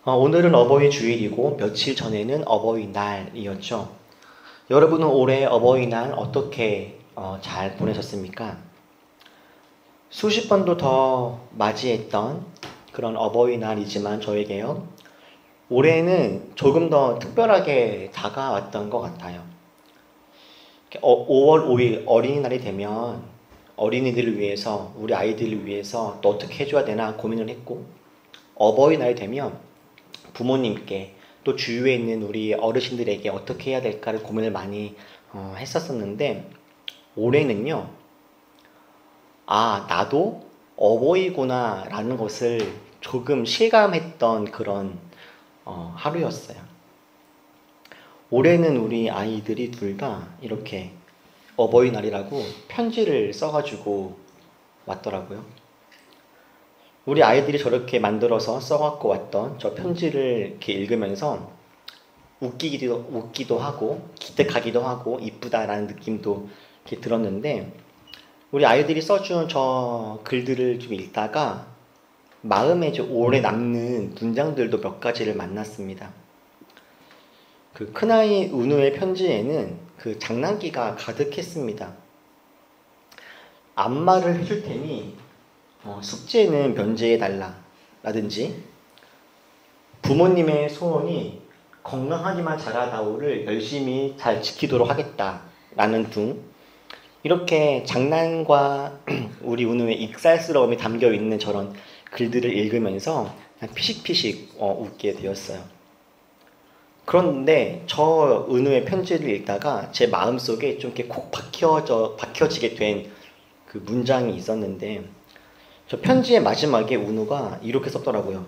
오늘은 어버이 주일이고 며칠 전에는 어버이날이었죠. 여러분은 올해 어버이날 어떻게 잘 보내셨습니까? 수십 번도 더 맞이했던 그런 어버이날이지만 저에게요. 올해는 조금 더 특별하게 다가왔던 것 같아요. 5월 5일 어린이날이 되면 어린이들을 위해서, 우리 아이들을 위해서 또 어떻게 해줘야 되나 고민을 했고, 어버이날이 되면 부모님께 또 주위에 있는 우리 어르신들에게 어떻게 해야 될까를 고민을 많이 했었었는데, 올해는요, 나도 어버이구나 라는 것을 조금 실감했던 그런 하루였어요. 올해는 우리 아이들이 둘 다 이렇게 어버이날이라고 편지를 써가지고 왔더라고요. 우리 아이들이 저렇게 만들어서 써갖고 왔던 저 편지를 이렇게 읽으면서 웃기도 하고 기특하기도 하고 이쁘다라는 느낌도 이렇게 들었는데, 우리 아이들이 써준 저 글들을 좀 읽다가 마음에 좀 오래 남는 문장들도 몇 가지를 만났습니다. 그 큰아이 은우의 편지에는 그 장난기가 가득했습니다. 안마를 해줄 테니 숙제는 면제해달라 라든지, 부모님의 소원이 건강하기만 자라다오를 열심히 잘 지키도록 하겠다 라는 등, 이렇게 장난과 우리 은우의 익살스러움이 담겨있는 저런 글들을 읽으면서 피식피식 웃게 되었어요. 그런데 저 은우의 편지를 읽다가 제 마음속에 좀 이렇게 콕 박혀지게 된 그 문장이 있었는데, 저 편지의 마지막에 은우가 이렇게 썼더라고요.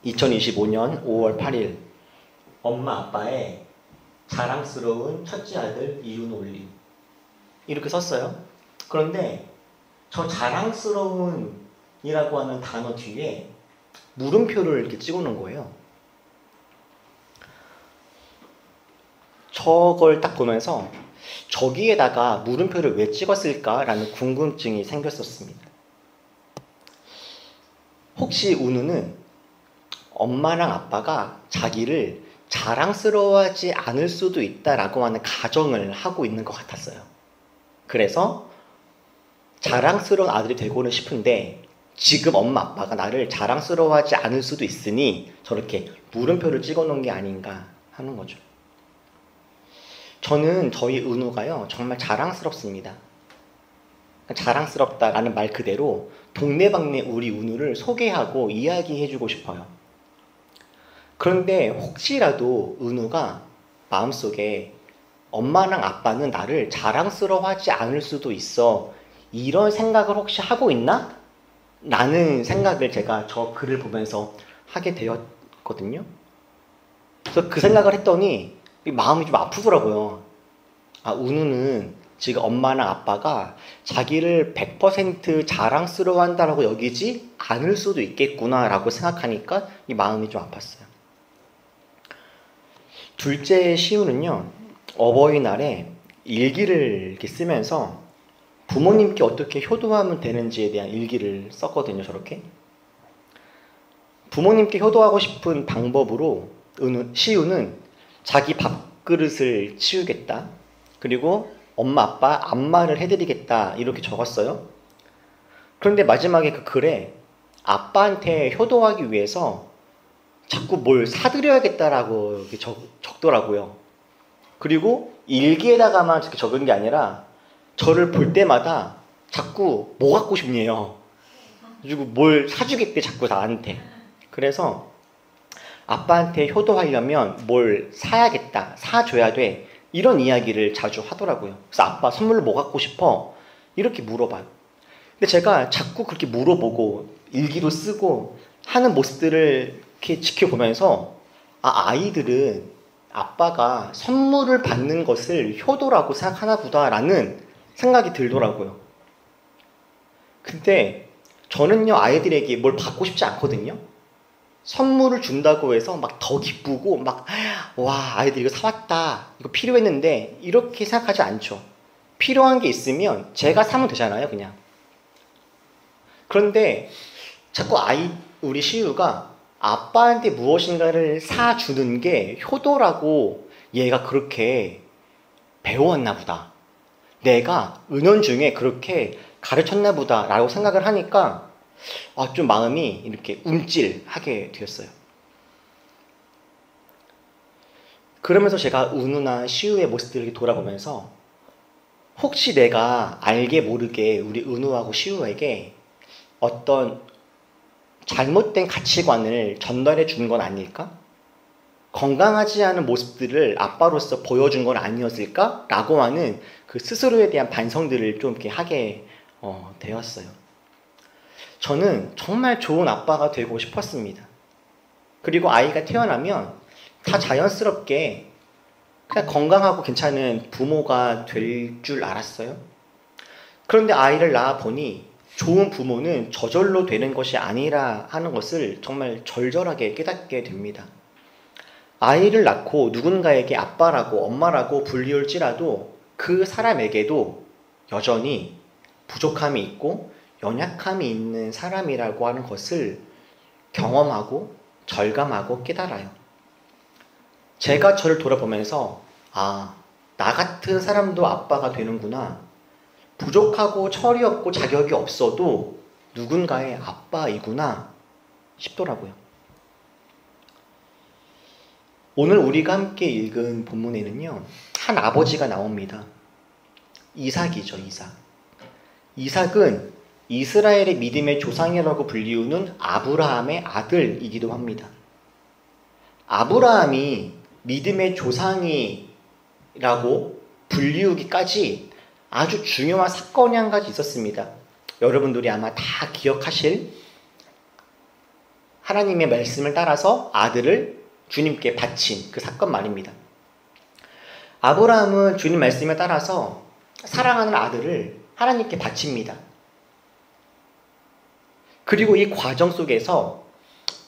2025년 5월 8일 엄마 아빠의 자랑스러운 첫째 아들 이윤 올림, 이렇게 썼어요. 그런데 저 자랑스러운 이라고 하는 단어 뒤에 물음표를 이렇게 찍어 놓은 거예요. 저걸 딱 보면서 저기에다가 물음표를 왜 찍었을까라는 궁금증이 생겼었습니다. 혹시 은우는 엄마랑 아빠가 자기를 자랑스러워하지 않을 수도 있다라고 하는 가정을 하고 있는 것 같았어요. 그래서 자랑스러운 아들이 되고는 싶은데 지금 엄마 아빠가 나를 자랑스러워하지 않을 수도 있으니 저렇게 물음표를 찍어 놓은 게 아닌가 하는 거죠. 저는 저희 은우가요 정말 자랑스럽습니다. 자랑스럽다라는 말 그대로 동네방네 우리 은우를 소개하고 이야기해주고 싶어요. 그런데 혹시라도 은우가 마음속에 엄마랑 아빠는 나를 자랑스러워하지 않을 수도 있어, 이런 생각을 혹시 하고 있나? 라는 생각을 제가 저 글을 보면서 하게 되었거든요. 그래서 그 생각을 했더니 마음이 좀 아프더라고요. 은우는 지금 엄마나 아빠가 자기를 100% 자랑스러워한다라고 여기지 않을 수도 있겠구나라고 생각하니까 이 마음이 좀 아팠어요. 둘째 시우는요, 어버이날에 일기를 이렇게 쓰면서 부모님께 어떻게 효도하면 되는지에 대한 일기를 썼거든요. 저렇게 부모님께 효도하고 싶은 방법으로 시우는 자기 밥그릇을 치우겠다, 그리고 엄마 아빠 안마를 해드리겠다, 이렇게 적었어요. 그런데 마지막에 그 글에 아빠한테 효도하기 위해서 자꾸 뭘 사드려야겠다라고 이렇게 적더라고요. 그리고 일기에다가만 이렇게 적은 게 아니라 저를 볼 때마다 자꾸 뭐 갖고 싶네요. 그리고 뭘 사주겠대 자꾸 나한테. 그래서 아빠한테 효도하려면 뭘 사야겠다, 사줘야 돼, 이런 이야기를 자주 하더라고요. 그래서 아빠 선물로 뭐 갖고 싶어? 이렇게 물어봐요. 근데 제가 자꾸 그렇게 물어보고 일기도 쓰고 하는 모습들을 이렇게 지켜보면서 아이들은 아빠가 선물을 받는 것을 효도라고 생각하나 보다라는 생각이 들더라고요. 근데 저는요 아이들에게 뭘 받고 싶지 않거든요. 선물을 준다고 해서 막 더 기쁘고 와 아이들 이거 사왔다, 이거 필요했는데, 이렇게 생각하지 않죠. 필요한 게 있으면 제가 사면 되잖아요 그냥. 그런데 자꾸 우리 시우가 아빠한테 무엇인가를 사주는 게 효도라고 얘가 그렇게 배웠나 보다. 내가 은연중에 그렇게 가르쳤나 보다 라고 생각을 하니까 좀 마음이 이렇게 움찔하게 되었어요. 그러면서 제가 은우나 시우의 모습들을 돌아보면서 혹시 내가 알게 모르게 우리 은우하고 시우에게 어떤 잘못된 가치관을 전달해 준 건 아닐까? 건강하지 않은 모습들을 아빠로서 보여준 건 아니었을까? 라고 하는 그 스스로에 대한 반성들을 좀 이렇게 하게 되었어요. 저는 정말 좋은 아빠가 되고 싶었습니다. 그리고 아이가 태어나면 다 자연스럽게 그냥 건강하고 괜찮은 부모가 될 줄 알았어요. 그런데 아이를 낳아 보니 좋은 부모는 저절로 되는 것이 아니라 하는 것을 정말 절절하게 깨닫게 됩니다. 아이를 낳고 누군가에게 아빠라고 엄마라고 불리울지라도 그 사람에게도 여전히 부족함이 있고 연약함이 있는 사람이라고 하는 것을 경험하고 절감하고 깨달아요. 제가 저를 돌아보면서 나 같은 사람도 아빠가 되는구나. 부족하고 철이 없고 자격이 없어도 누군가의 아빠이구나 싶더라고요. 오늘 우리가 함께 읽은 본문에는요, 한 아버지가 나옵니다. 이삭이죠, 이삭. 이삭은 이스라엘의 믿음의 조상이라고 불리우는 아브라함의 아들이기도 합니다. 아브라함이 믿음의 조상이라고 불리우기까지 아주 중요한 사건이 한 가지 있었습니다. 여러분들이 아마 다 기억하실 하나님의 말씀을 따라서 아들을 주님께 바친 그 사건 말입니다. 아브라함은 주님 말씀에 따라서 사랑하는 아들을 하나님께 바칩니다. 그리고 이 과정 속에서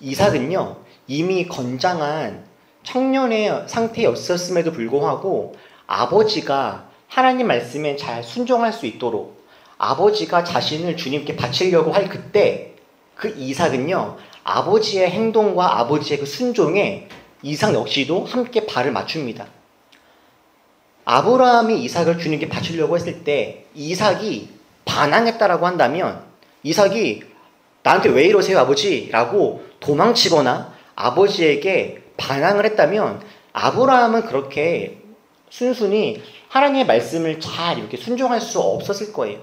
이삭은요, 이미 건장한 청년의 상태였었음에도 불구하고 아버지가 하나님 말씀에 잘 순종할 수 있도록 아버지가 자신을 주님께 바치려고 할 그때 그 이삭은요, 아버지의 행동과 아버지의 그 순종에 이삭 역시도 함께 발을 맞춥니다. 아브라함이 이삭을 주님께 바치려고 했을 때 이삭이 반항했다라고 한다면, 이삭이 나한테 왜 이러세요 아버지? 라고 도망치거나 아버지에게 반항을 했다면 아브라함은 그렇게 순순히 하나님의 말씀을 잘 이렇게 순종할 수 없었을 거예요.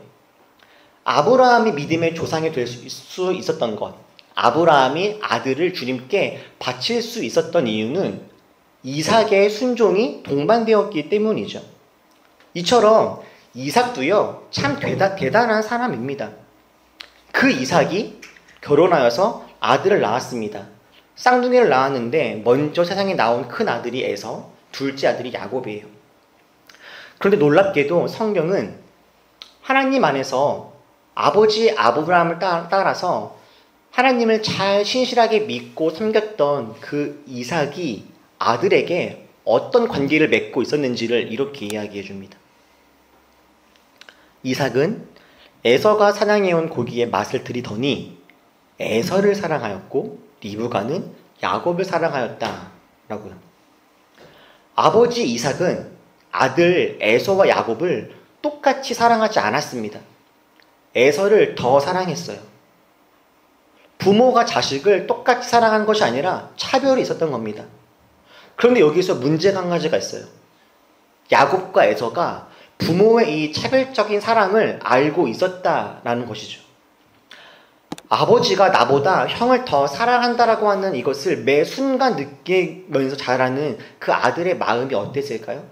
아브라함이 믿음의 조상이 될 수 있었던 것, 아브라함이 아들을 주님께 바칠 수 있었던 이유는 이삭의 순종이 동반되었기 때문이죠. 이처럼 이삭도요, 참 대단한 사람입니다. 그 이삭이 결혼하여서 아들을 낳았습니다. 쌍둥이를 낳았는데 먼저 세상에 나온 큰 아들이 에서, 둘째 아들이 야곱이에요. 그런데 놀랍게도 성경은 하나님 안에서 아버지 아브라함을 따라서 하나님을 잘 신실하게 믿고 섬겼던 그 이삭이 아들에게 어떤 관계를 맺고 있었는지를 이렇게 이야기해 줍니다. 이삭은 에서가 사냥해온 고기의 맛을 들이더니 에서를 사랑하였고 리브가는 야곱을 사랑하였다 라고요. 아버지 이삭은 아들 에서와 야곱을 똑같이 사랑하지 않았습니다. 에서를 더 사랑했어요. 부모가 자식을 똑같이 사랑하는 것이 아니라 차별이 있었던 겁니다. 그런데 여기서 문제가 한 가지가 있어요. 야곱과 에서가 부모의 이 차별적인 사랑을 알고 있었다라는 것이죠. 아버지가 나보다 형을 더 사랑한다라고 하는 이것을 매 순간 느끼면서 자라는 그 아들의 마음이 어땠을까요?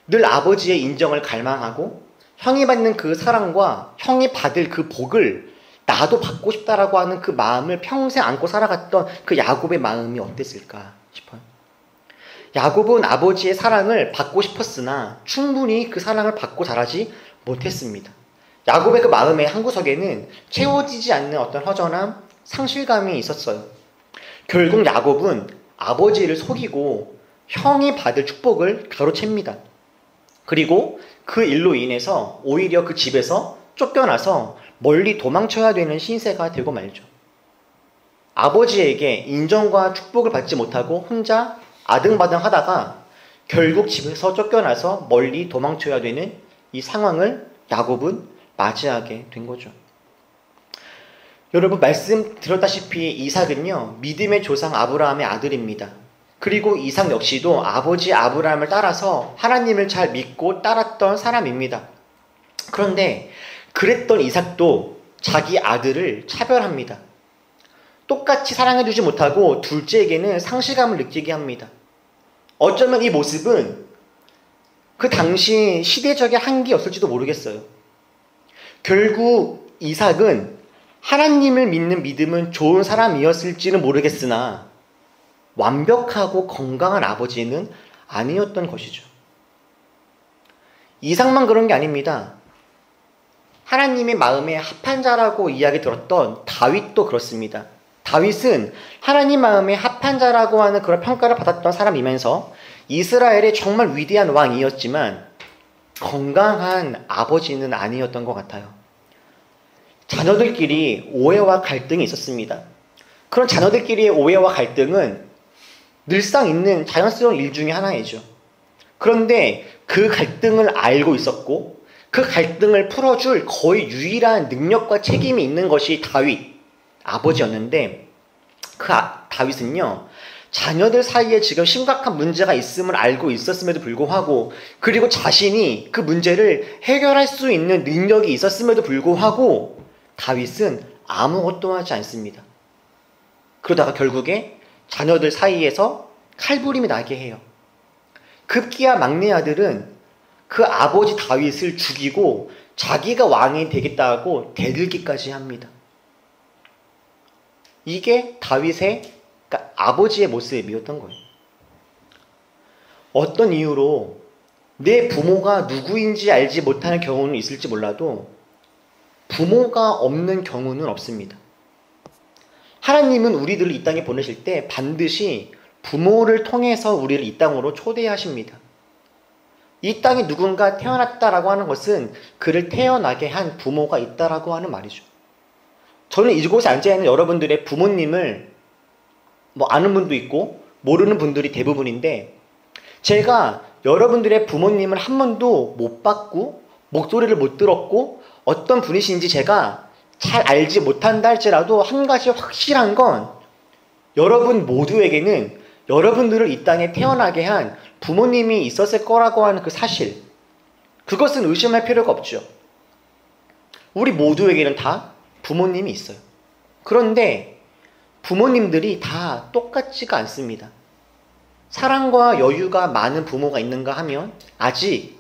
늘 아버지의 인정을 갈망하고 형이 받는 그 사랑과 형이 받을 그 복을 나도 받고 싶다라고 하는 그 마음을 평생 안고 살아갔던 그 야곱의 마음이 어땠을까 싶어요. 야곱은 아버지의 사랑을 받고 싶었으나 충분히 그 사랑을 받고 자라지 못했습니다. 야곱의 그 마음의 한구석에는 채워지지 않는 어떤 허전함, 상실감이 있었어요. 결국 야곱은 아버지를 속이고 형이 받을 축복을 가로챕니다. 그리고 그 일로 인해서 오히려 그 집에서 쫓겨나서 멀리 도망쳐야 되는 신세가 되고 말죠. 아버지에게 인정과 축복을 받지 못하고 혼자 아등바등 하다가 결국 집에서 쫓겨나서 멀리 도망쳐야 되는 이 상황을 야곱은 맞이하게 된 거죠. 여러분, 말씀 들었다시피 이삭은요, 믿음의 조상 아브라함의 아들입니다. 그리고 이삭 역시도 아버지 아브라함을 따라서 하나님을 잘 믿고 따랐던 사람입니다. 그런데 그랬던 이삭도 자기 아들을 차별합니다. 똑같이 사랑해주지 못하고 둘째에게는 상실감을 느끼게 합니다. 어쩌면 이 모습은 그 당시 시대적인 한계였을지도 모르겠어요. 결국 이삭은 하나님을 믿는 믿음은 좋은 사람이었을지는 모르겠으나 완벽하고 건강한 아버지는 아니었던 것이죠. 이삭만 그런 게 아닙니다. 하나님의 마음에 합한 자라고 이야기 들었던 다윗도 그렇습니다. 다윗은 하나님 마음에 합한 자라고 하는 그런 평가를 받았던 사람이면서 이스라엘의 정말 위대한 왕이었지만 건강한 아버지는 아니었던 것 같아요. 자녀들끼리 오해와 갈등이 있었습니다. 그런 자녀들끼리의 오해와 갈등은 늘상 있는 자연스러운 일 중에 하나이죠. 그런데 그 갈등을 알고 있었고 그 갈등을 풀어줄 거의 유일한 능력과 책임이 있는 것이 다윗, 아버지였는데 다윗은요, 자녀들 사이에 지금 심각한 문제가 있음을 알고 있었음에도 불구하고 그리고 자신이 그 문제를 해결할 수 있는 능력이 있었음에도 불구하고 다윗은 아무것도 하지 않습니다. 그러다가 결국에 자녀들 사이에서 칼부림이 나게 해요. 급기야 막내 아들은 그 아버지 다윗을 죽이고 자기가 왕이 되겠다고 대들기까지 합니다. 이게 다윗의, 그러니까 아버지의 모습이었던 거예요. 어떤 이유로 내 부모가 누구인지 알지 못하는 경우는 있을지 몰라도 부모가 없는 경우는 없습니다. 하나님은 우리들을 이 땅에 보내실 때 반드시 부모를 통해서 우리를 이 땅으로 초대하십니다. 이 땅에 누군가 태어났다라고 하는 것은 그를 태어나게 한 부모가 있다라고 하는 말이죠. 저는 이곳에 앉아있는 여러분들의 부모님을 아는 분도 있고 모르는 분들이 대부분인데 제가 여러분들의 부모님을 한 번도 못 봤고 목소리를 못 들었고 어떤 분이신지 제가 잘 알지 못한다 할지라도 한 가지 확실한 건 여러분 모두에게는 여러분들을 이 땅에 태어나게 한 부모님이 있었을 거라고 하는 그 사실, 그것은 의심할 필요가 없죠. 우리 모두에게는 다 부모님이 있어요. 그런데 부모님들이 다 똑같지가 않습니다. 사랑과 여유가 많은 부모가 있는가 하면 아직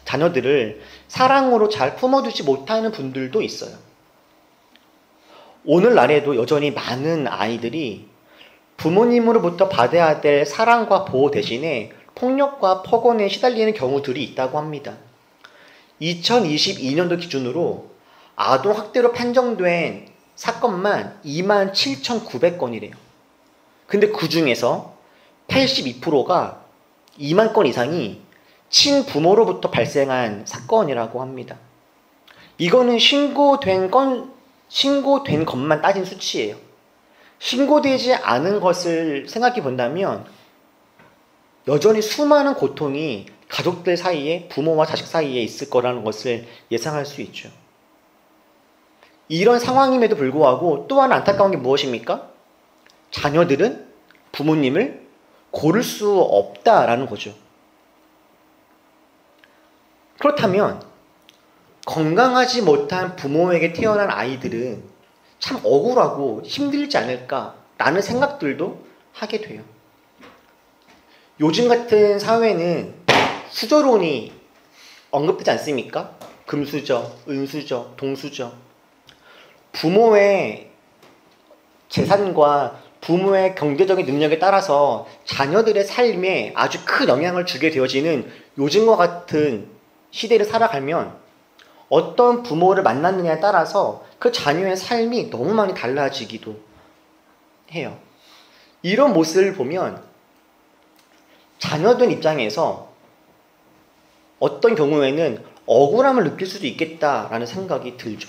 자녀들을 사랑으로 잘 품어주지 못하는 분들도 있어요. 오늘날에도 여전히 많은 아이들이 부모님으로부터 받아야 될 사랑과 보호 대신에 폭력과 폭언에 시달리는 경우들이 있다고 합니다. 2022년도 기준으로 아동학대로 판정된 사건만 27,900건이래요. 근데 그 중에서 82%가 2만 건 이상이 친부모로부터 발생한 사건이라고 합니다. 이거는 신고된 것만 따진 수치예요. 신고되지 않은 것을 생각해 본다면 여전히 수많은 고통이 가족들 사이에, 부모와 자식 사이에 있을 거라는 것을 예상할 수 있죠. 이런 상황임에도 불구하고 또 하나 안타까운 게 무엇입니까? 자녀들은 부모님을 고를 수 없다라는 거죠. 그렇다면 건강하지 못한 부모에게 태어난 아이들은 참 억울하고 힘들지 않을까라는 생각들도 하게 돼요. 요즘 같은 사회는 수저론이 언급되지 않습니까? 금수저, 은수저, 동수저. 부모의 재산과 부모의 경제적인 능력에 따라서 자녀들의 삶에 아주 큰 영향을 주게 되어지는 요즘과 같은 시대를 살아가면 어떤 부모를 만났느냐에 따라서 그 자녀의 삶이 너무 많이 달라지기도 해요. 이런 모습을 보면 자녀들 입장에서 어떤 경우에는 억울함을 느낄 수도 있겠다라는 생각이 들죠.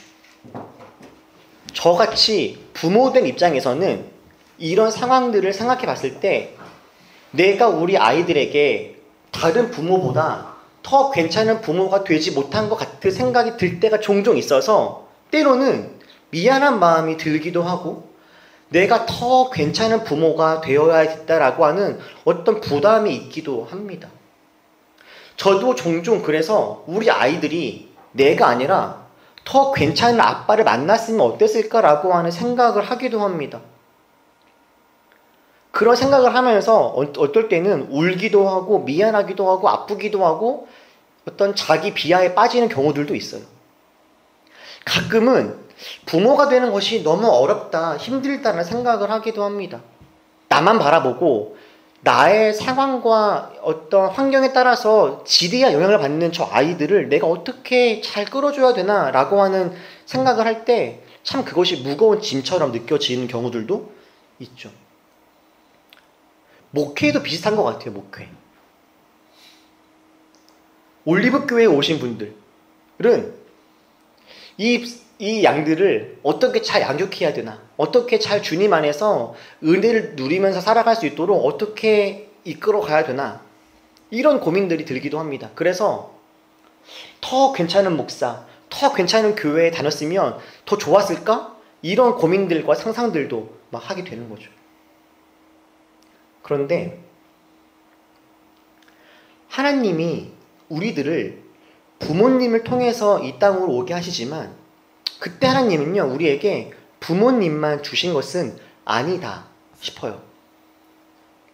저같이 부모된 입장에서는 이런 상황들을 생각해 봤을 때 내가 우리 아이들에게 다른 부모보다 더 괜찮은 부모가 되지 못한 것 같은 생각이 들 때가 종종 있어서 때로는 미안한 마음이 들기도 하고 내가 더 괜찮은 부모가 되어야겠다라고 하는 어떤 부담이 있기도 합니다. 저도 종종 그래서 우리 아이들이 내가 아니라 더 괜찮은 아빠를 만났으면 어땠을까라고 하는 생각을 하기도 합니다. 그런 생각을 하면서 어떨 때는 울기도 하고 미안하기도 하고 아프기도 하고 어떤 자기 비하에 빠지는 경우들도 있어요. 가끔은 부모가 되는 것이 너무 어렵다, 힘들다는 생각을 하기도 합니다. 나만 바라보고 나의 상황과 어떤 환경에 따라서 지대한 영향을 받는 저 아이들을 내가 어떻게 잘 끌어줘야 되나 라고 하는 생각을 할 때 참 그것이 무거운 짐처럼 느껴지는 경우들도 있죠. 목회도 비슷한 것 같아요. 목회. 올리브교회에 오신 분들은 이 양들을 어떻게 잘 양육해야 되나, 어떻게 잘 주님 안에서 은혜를 누리면서 살아갈 수 있도록 어떻게 이끌어 가야 되나, 이런 고민들이 들기도 합니다. 그래서 더 괜찮은 목사, 더 괜찮은 교회에 다녔으면 더 좋았을까? 이런 고민들과 상상들도 막 하게 되는 거죠. 그런데 하나님이 우리들을 부모님을 통해서 이 땅으로 오게 하시지만 그때 하나님은요, 우리에게 부모님만 주신 것은 아니다 싶어요.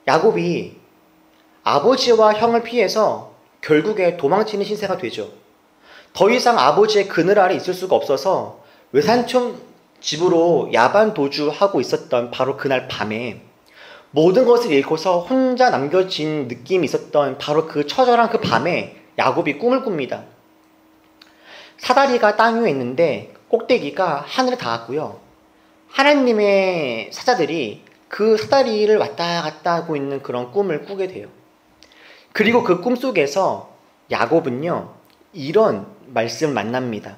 야곱이 아버지와 형을 피해서 결국에 도망치는 신세가 되죠. 더 이상 아버지의 그늘 아래 있을 수가 없어서 외삼촌 집으로 야반 도주하고 있었던 바로 그날 밤에 모든 것을 잃고서 혼자 남겨진 느낌이 있었던 바로 그 처절한 그 밤에 야곱이 꿈을 꿉니다. 사다리가 땅 위에 있는데 꼭대기가 하늘에 닿았고요. 하나님의 사자들이 그 사다리를 왔다 갔다 하고 있는 그런 꿈을 꾸게 돼요. 그리고 그 꿈 속에서 야곱은요, 이런 말씀을 만납니다.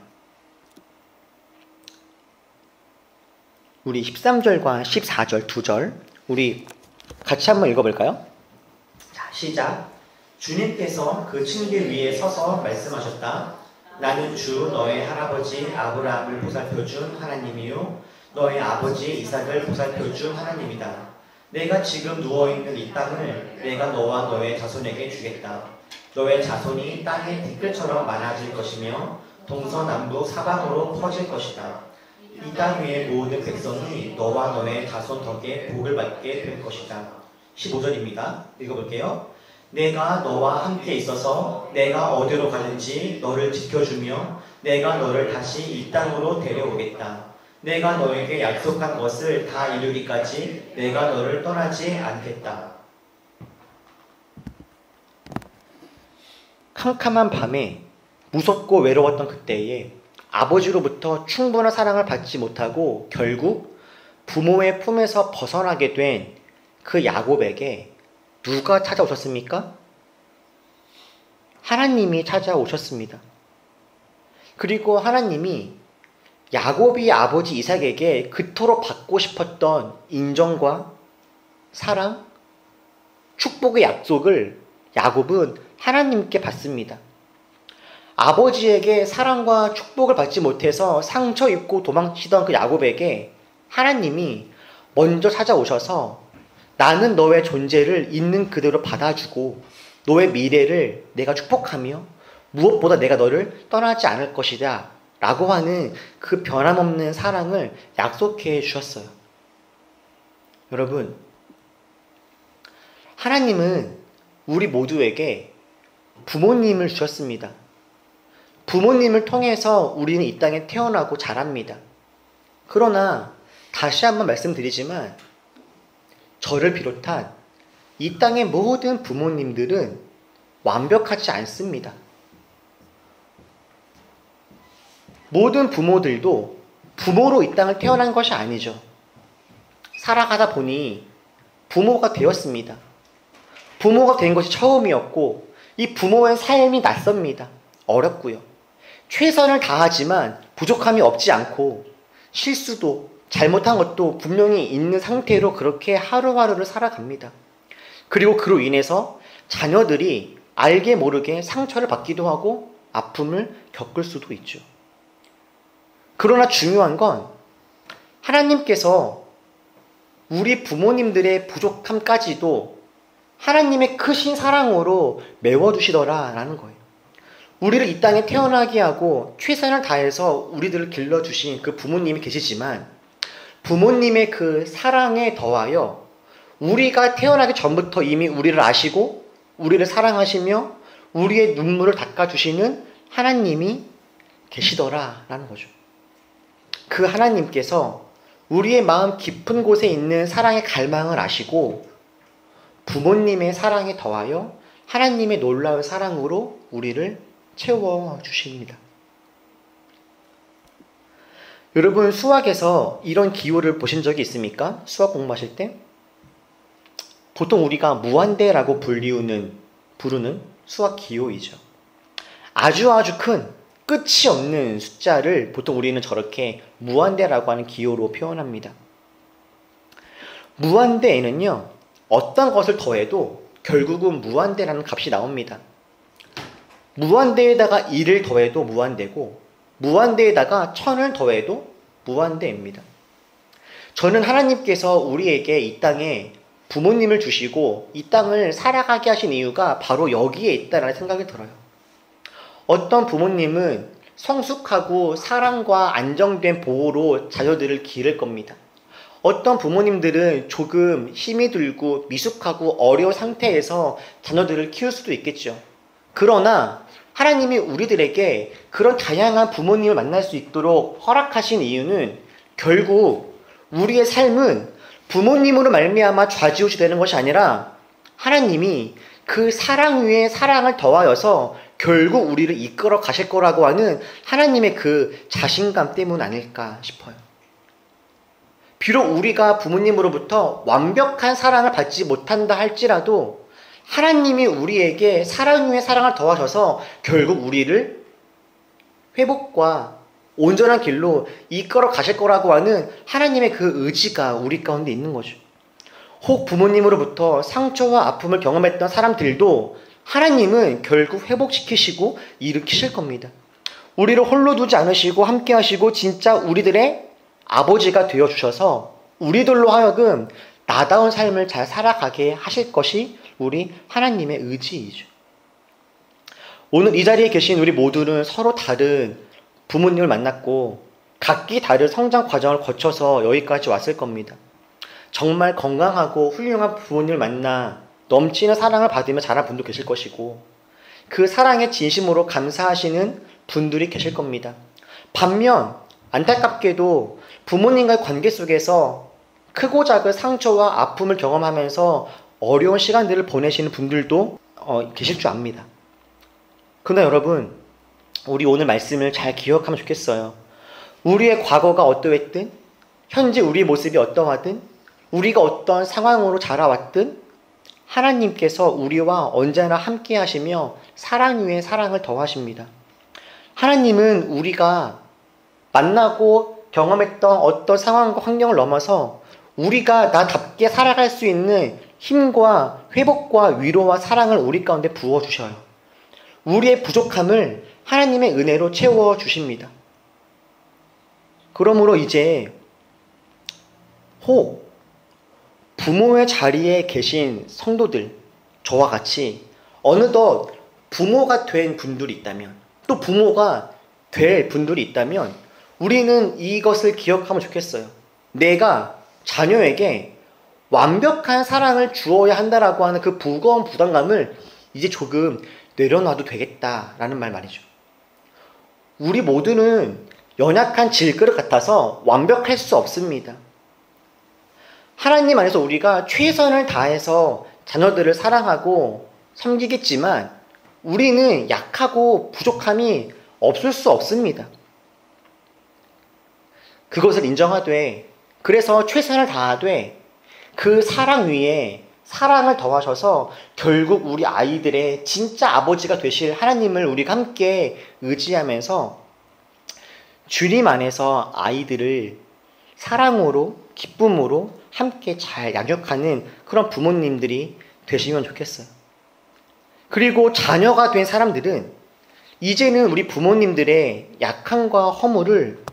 우리 13절과 14절 2절 우리 같이 한번 읽어볼까요? 자, 시작. 주님께서 그 층계 위에 서서 말씀하셨다. 나는 주 너의 할아버지 아브라함을 보살펴준 하나님이요 너의 아버지 이삭을 보살펴준 하나님이다. 내가 지금 누워있는 이 땅을 내가 너와 너의 자손에게 주겠다. 너의 자손이 땅의 티끌처럼 많아질 것이며 동서남북 사방으로 퍼질 것이다. 이 땅 위의 모든 백성이 너와 너의 자손 덕에 복을 받게 될 것이다. 15절입니다. 읽어볼게요. 내가 너와 함께 있어서 내가 어디로 가든지 너를 지켜주며 내가 너를 다시 이 땅으로 데려오겠다. 내가 너에게 약속한 것을 다 이루기까지 내가 너를 떠나지 않겠다. 캄캄한 밤에 무섭고 외로웠던 그때에 아버지로부터 충분한 사랑을 받지 못하고 결국 부모의 품에서 벗어나게 된 그 야곱에게 누가 찾아오셨습니까? 하나님이 찾아오셨습니다. 그리고 하나님이 야곱이 아버지 이삭에게 그토록 받고 싶었던 인정과 사랑, 축복의 약속을 야곱은 하나님께 받습니다. 아버지에게 사랑과 축복을 받지 못해서 상처 입고 도망치던 그 야곱에게 하나님이 먼저 찾아오셔서 나는 너의 존재를 있는 그대로 받아주고 너의 미래를 내가 축복하며 무엇보다 내가 너를 떠나지 않을 것이다 라고 하는 그 변함없는 사랑을 약속해 주셨어요. 여러분, 하나님은 우리 모두에게 부모님을 주셨습니다. 부모님을 통해서 우리는 이 땅에 태어나고 자랍니다. 그러나 다시 한번 말씀드리지만 저를 비롯한 이 땅의 모든 부모님들은 완벽하지 않습니다. 모든 부모들도 부모로 이 땅을 태어난 것이 아니죠. 살아가다 보니 부모가 되었습니다. 부모가 된 것이 처음이었고 이 부모의 삶이 낯섭니다. 어렵고요. 최선을 다하지만 부족함이 없지 않고 실수도 잘못한 것도 분명히 있는 상태로 그렇게 하루하루를 살아갑니다. 그리고 그로 인해서 자녀들이 알게 모르게 상처를 받기도 하고 아픔을 겪을 수도 있죠. 그러나 중요한 건 하나님께서 우리 부모님들의 부족함까지도 하나님의 크신 사랑으로 메워주시더라라는 거예요. 우리를 이 땅에 태어나게 하고 최선을 다해서 우리들을 길러주신 그 부모님이 계시지만 부모님의 그 사랑에 더하여 우리가 태어나기 전부터 이미 우리를 아시고 우리를 사랑하시며 우리의 눈물을 닦아주시는 하나님이 계시더라라는 거죠. 그 하나님께서 우리의 마음 깊은 곳에 있는 사랑의 갈망을 아시고 부모님의 사랑에 더하여 하나님의 놀라운 사랑으로 우리를 채워주십니다. 여러분 수학에서 이런 기호를 보신 적이 있습니까? 수학 공부하실 때? 보통 우리가 무한대라고 부르는 수학 기호이죠. 아주 큰 끝이 없는 숫자를 보통 우리는 저렇게 무한대라고 하는 기호로 표현합니다. 무한대에는요, 어떤 것을 더해도 결국은 무한대라는 값이 나옵니다. 무한대에다가 1을 더해도 무한대고 무한대에다가 1000을 더해도 무한대입니다. 저는 하나님께서 우리에게 이 땅에 부모님을 주시고 이 땅을 살아가게 하신 이유가 바로 여기에 있다는 생각이 들어요. 어떤 부모님은 성숙하고 사랑과 안정된 보호로 자녀들을 기를 겁니다. 어떤 부모님들은 조금 힘이 들고 미숙하고 어려운 상태에서 자녀들을 키울 수도 있겠죠. 그러나 하나님이 우리들에게 그런 다양한 부모님을 만날 수 있도록 허락하신 이유는 결국 우리의 삶은 부모님으로 말미암아 좌지우지 되는 것이 아니라 하나님이 그 사랑 위에 사랑을 더하여서 결국 우리를 이끌어 가실 거라고 하는 하나님의 그 자신감 때문 아닐까 싶어요. 비록 우리가 부모님으로부터 완벽한 사랑을 받지 못한다 할지라도 하나님이 우리에게 사랑 위에 사랑을 더하셔서 결국 우리를 회복과 온전한 길로 이끌어 가실 거라고 하는 하나님의 그 의지가 우리 가운데 있는 거죠. 혹 부모님으로부터 상처와 아픔을 경험했던 사람들도 하나님은 결국 회복시키시고 일으키실 겁니다. 우리를 홀로 두지 않으시고 함께 하시고 진짜 우리들의 아버지가 되어주셔서 우리들로 하여금 나다운 삶을 잘 살아가게 하실 것이 우리 하나님의 의지이죠. 오늘 이 자리에 계신 우리 모두는 서로 다른 부모님을 만났고 각기 다른 성장 과정을 거쳐서 여기까지 왔을 겁니다. 정말 건강하고 훌륭한 부모님을 만나 넘치는 사랑을 받으며 자란 분도 계실 것이고 그 사랑에 진심으로 감사하시는 분들이 계실 겁니다. 반면 안타깝게도 부모님과의 관계 속에서 크고 작은 상처와 아픔을 경험하면서 어려운 시간들을 보내시는 분들도 계실 줄 압니다. 그러나 여러분, 우리 오늘 말씀을 잘 기억하면 좋겠어요. 우리의 과거가 어떠했든, 현재 우리의 모습이 어떠하든, 우리가 어떤 상황으로 자라왔든 하나님께서 우리와 언제나 함께 하시며 사랑 위에 사랑을 더하십니다. 하나님은 우리가 만나고 경험했던 어떤 상황과 환경을 넘어서 우리가 나답게 살아갈 수 있는 힘과 회복과 위로와 사랑을 우리 가운데 부어주셔요. 우리의 부족함을 하나님의 은혜로 채워주십니다. 그러므로 이제 혹 부모의 자리에 계신 성도들, 저와 같이 어느덧 부모가 된 분들이 있다면, 또 부모가 될 분들이 있다면 우리는 이것을 기억하면 좋겠어요. 내가 자녀에게 완벽한 사랑을 주어야 한다라고 하는 그 무거운 부담감을 이제 조금 내려놔도 되겠다라는 말이죠. 우리 모두는 연약한 질그릇 같아서 완벽할 수 없습니다. 하나님 안에서 우리가 최선을 다해서 자녀들을 사랑하고 섬기겠지만 우리는 약하고 부족함이 없을 수 없습니다. 그것을 인정하되, 그래서 최선을 다하되 그 사랑 위에 사랑을 더하셔서 결국 우리 아이들의 진짜 아버지가 되실 하나님을 우리가 함께 의지하면서 주님 안에서 아이들을 사랑으로, 기쁨으로 함께 잘 양육하는 그런 부모님들이 되시면 좋겠어요. 그리고 자녀가 된 사람들은 이제는 우리 부모님들의 약함과 허물을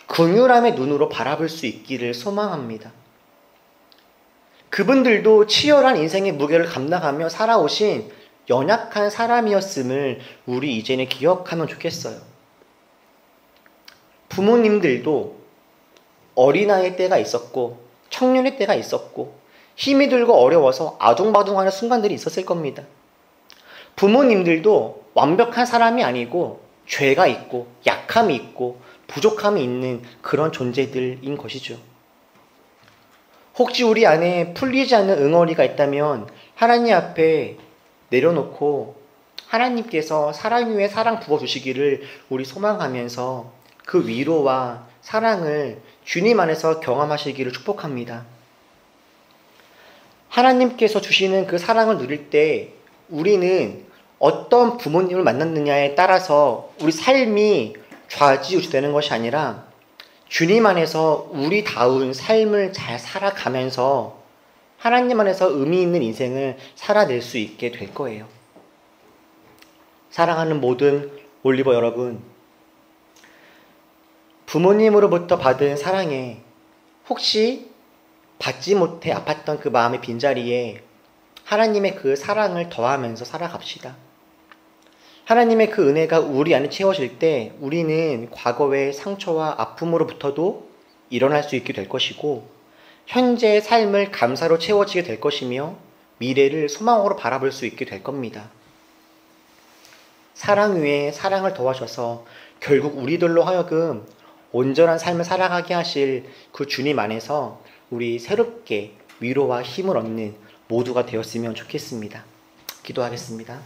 긍휼함의 눈으로 바라볼 수 있기를 소망합니다. 그분들도 치열한 인생의 무게를 감당하며 살아오신 연약한 사람이었음을 우리 이제는 기억하면 좋겠어요. 부모님들도 어린아이의 때가 있었고 청년의 때가 있었고 힘이 들고 어려워서 아둥바둥하는 순간들이 있었을 겁니다. 부모님들도 완벽한 사람이 아니고 죄가 있고 약함이 있고 부족함이 있는 그런 존재들인 것이죠. 혹시 우리 안에 풀리지 않는 응어리가 있다면 하나님 앞에 내려놓고 하나님께서 사랑 위에 사랑 부어주시기를 우리 소망하면서 그 위로와 사랑을 주님 안에서 경험하시기를 축복합니다. 하나님께서 주시는 그 사랑을 누릴 때 우리는 어떤 부모님을 만났느냐에 따라서 우리 삶이 좌지우지되는 것이 아니라 주님 안에서 우리다운 삶을 잘 살아가면서 하나님 안에서 의미 있는 인생을 살아낼 수 있게 될 거예요. 사랑하는 모든 올리버 여러분, 부모님으로부터 받은 사랑에 혹시 받지 못해 아팠던 그 마음의 빈자리에 하나님의 그 사랑을 더하면서 살아갑시다. 하나님의 그 은혜가 우리 안에 채워질 때 우리는 과거의 상처와 아픔으로부터도 일어날 수 있게 될 것이고 현재의 삶을 감사로 채워지게 될 것이며 미래를 소망으로 바라볼 수 있게 될 겁니다. 사랑 위에 사랑을 더하셔서 결국 우리들로 하여금 온전한 삶을 살아가게 하실 그 주님 안에서 우리 새롭게 위로와 힘을 얻는 모두가 되었으면 좋겠습니다. 기도하겠습니다.